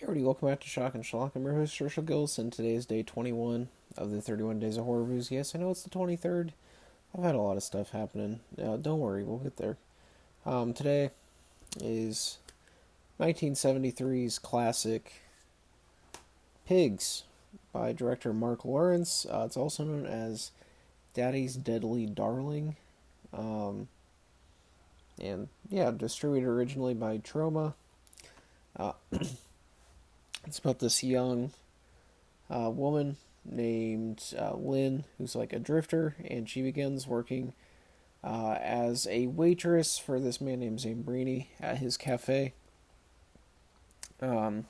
Everybody, welcome back to Shock and Schlock. I'm your host, Herschel Gillis, and today is day 21 of the 31 Days of Horror Reviews. Yes, I know it's the 23rd. I've had a lot of stuff happening. Don't worry, we'll get there. Today is 1973's classic Pigs by director Mark Lawrence. It's also known as Daddy's Deadly Darling. And yeah, distributed originally by Troma. It's about this young woman named Lynn, who's like a drifter, and she begins working as a waitress for this man named Zambrini at his cafe. And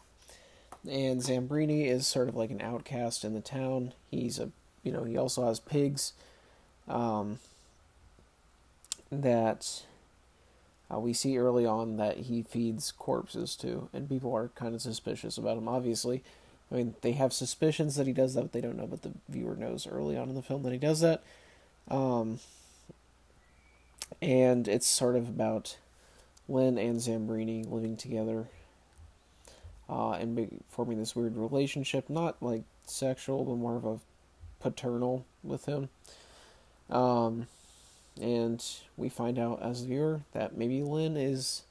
Zambrini is sort of like an outcast in the town. He also has pigs that we see early on that he feeds corpses to, and people are kind of suspicious about him, obviously. I mean, they have suspicions that he does that, but they don't know, but the viewer knows early on in the film that he does that. And it's sort of about Lynn and Zambrini living together and forming this weird relationship, not like sexual, but more of a paternal with him. And we find out as the viewer that maybe Lynn is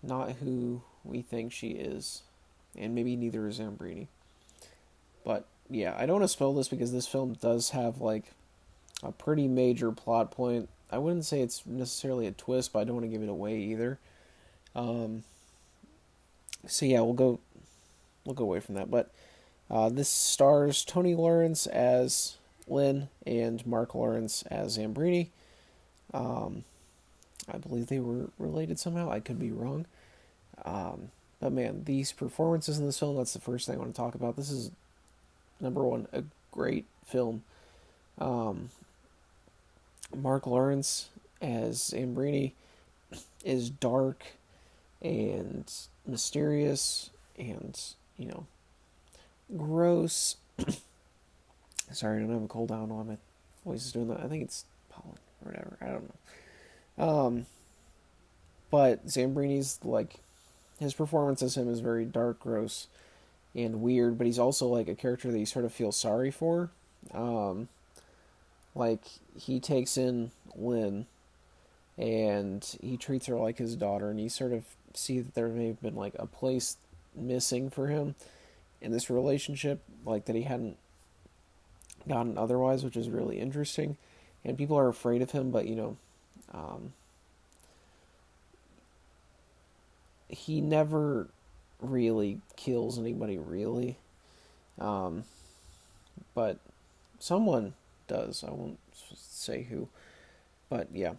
not who we think she is. And maybe neither is Zambrini. But yeah, I don't want to spoil this because this film does have like a pretty major plot point. I wouldn't say it's necessarily a twist, but I don't want to give it away either. So yeah, we'll go away from that. But this stars Tony Lawrence as Lynn and Mark Lawrence as Zambrini. I believe they were related somehow. I could be wrong. But man, these performances in this film, that's the first thing I want to talk about. This is, number one, a great film. Mark Lawrence as Zambrini is dark and mysterious and, gross. Sorry, I don't have a cold. I don't know why my voice is doing that. I think it's pollen or whatever. I don't know. But Zambrini's, like, his performance as him is very dark, gross, and weird, but he's also, like, a character that you sort of feel sorry for. Like, he takes in Lynn, and he treats her like his daughter, and you sort of see that there may have been, like, a place missing for him in this relationship, like, that he hadn't gotten otherwise, which is really interesting. And people are afraid of him, but, he never really kills anybody, really. But someone does. I won't say who. But yeah,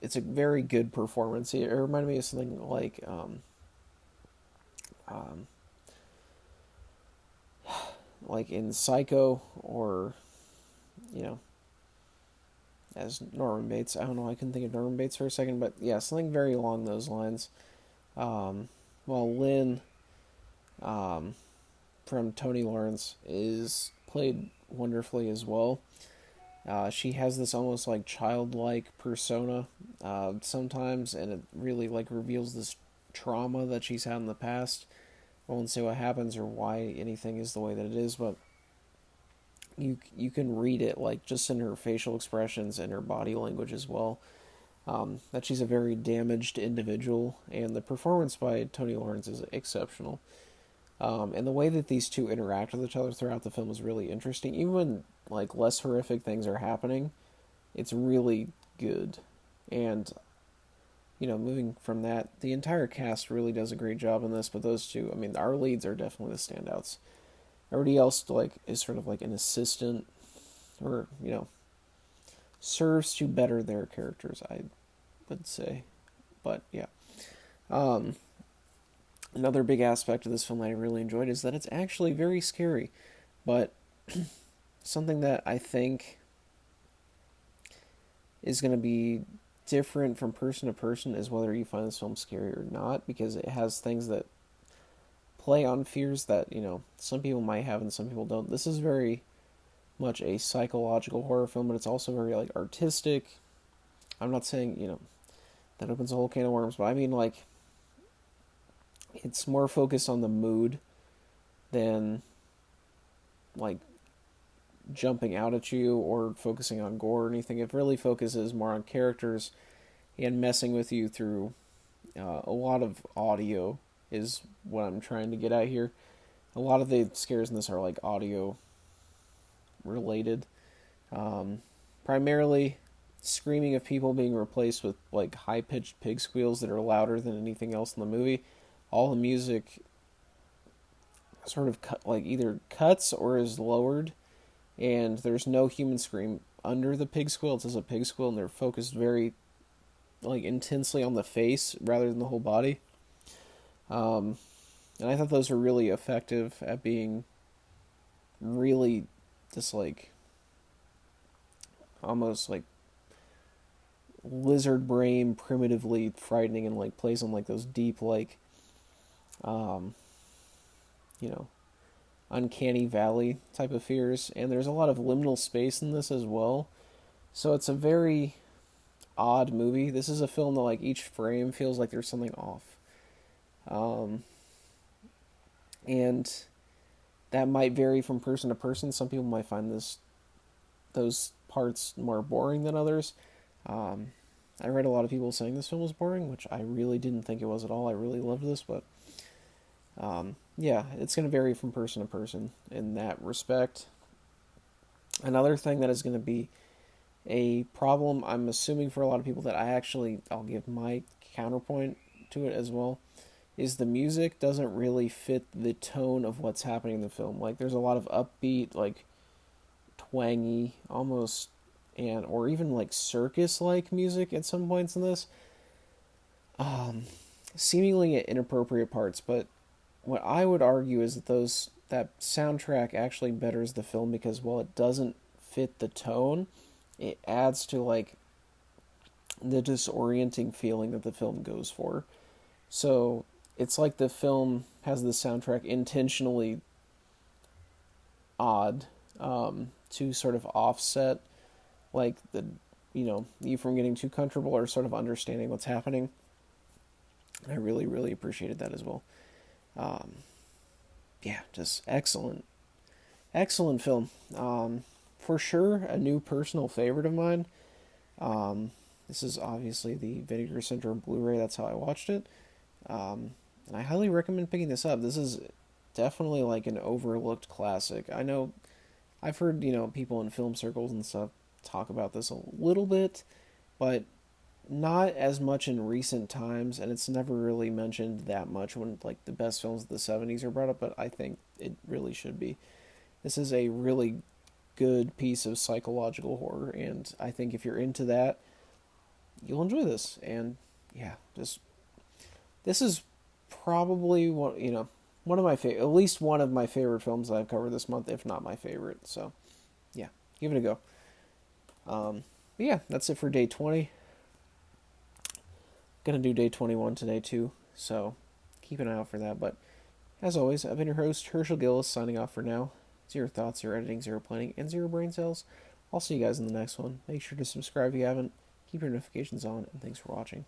it's a very good performance. It reminded me of something like in Psycho, or as Norman Bates. I don't know. I couldn't think of Norman Bates for a second, but yeah, something very along those lines. While Lynn, from Tony Lawrence, is played wonderfully as well. She has this almost like childlike persona sometimes, and it really like reveals this trauma that she's had in the past. I won't say what happens or why anything is the way that it is, but you can read it like just in her facial expressions and her body language as well. That she's a very damaged individual, and the performance by Tony Lawrence is exceptional. And the way that these two interact with each other throughout the film is really interesting. Even when like less horrific things are happening, it's really good. And moving from that, the entire cast really does a great job in this. But those two, I mean, our leads are definitely the standouts. Everybody else like is sort of like an assistant, or serves to better their characters, I would say. But yeah. Another big aspect of this film that I really enjoyed is that it's actually very scary. But something that I think is going to be different from person to person is whether you find this film scary or not, because it has things that play on fears that, some people might have and some people don't. This is very much a psychological horror film, but it's also very, like, artistic. I'm not saying, that opens a whole can of worms, but I mean, like, It's more focused on the mood than like jumping out at you or focusing on gore or anything. It really focuses more on characters and messing with you through a lot of audio is what I'm trying to get at here. A lot of the scares in this are like audio related. Um, Primarily screaming of people being replaced with like high pitched pig squeals that are louder than anything else in the movie. All the music sort of like either cuts or is lowered, and there's no human scream under the pig squeal. It's just a pig squeal, and they're focused very like intensely on the face rather than the whole body. Um, and I thought those were really effective at being really just like almost like lizard brain primitively frightening, and like plays on like those deep like um, you know, uncanny valley type of fears. And there's a lot of liminal space in this as well, so it's a very odd movie. This is a film that like each frame feels like there's something off, um, and that might vary from person to person. Some people might find those parts more boring than others. um, I read a lot of people saying this film was boring, which I really didn't think it was at all. I really loved this, but yeah, it's going to vary from person to person in that respect. Another thing that is going to be a problem, I'm assuming for a lot of people that I'll give my counterpoint to it as well, is the music doesn't really fit the tone of what's happening in the film. Like there's a lot of upbeat, like twangy, almost, and or even like circus like music at some points in this. Um, Seemingly at inappropriate parts, but what I would argue is that soundtrack actually betters the film, because while it doesn't fit the tone, it adds to like the disorienting feeling that the film goes for. So it's like the film has the soundtrack intentionally odd, to sort of offset like you from getting too comfortable or sort of understanding what's happening. I really really appreciated that as well. Um, yeah, just excellent film. For sure, a new personal favorite of mine. Um, this is obviously the Vinegar Syndrome Blu-ray. That's how I watched it. And I highly recommend picking this up. This is definitely like an overlooked classic. I know I've heard, people in film circles and stuff talk about this a little bit, but not as much in recent times, and it's never really mentioned that much when like the best films of the 70s are brought up, but I think it really should be. This is a really good piece of psychological horror, and I think if you're into that, you'll enjoy this. And yeah, just this is probably one of my favorite, at least one of my favorite films that I've covered this month, if not my favorite. So yeah, give it a go. But yeah, that's it for day 20. Gonna do day 21 today too, so keep an eye out for that. But as always, I've been your host, Herschel Gillis, signing off for now. Zero thoughts, zero editing, zero planning, and zero brain cells. I'll see you guys in the next one. Make sure to subscribe if you haven't. Keep your notifications on, and thanks for watching.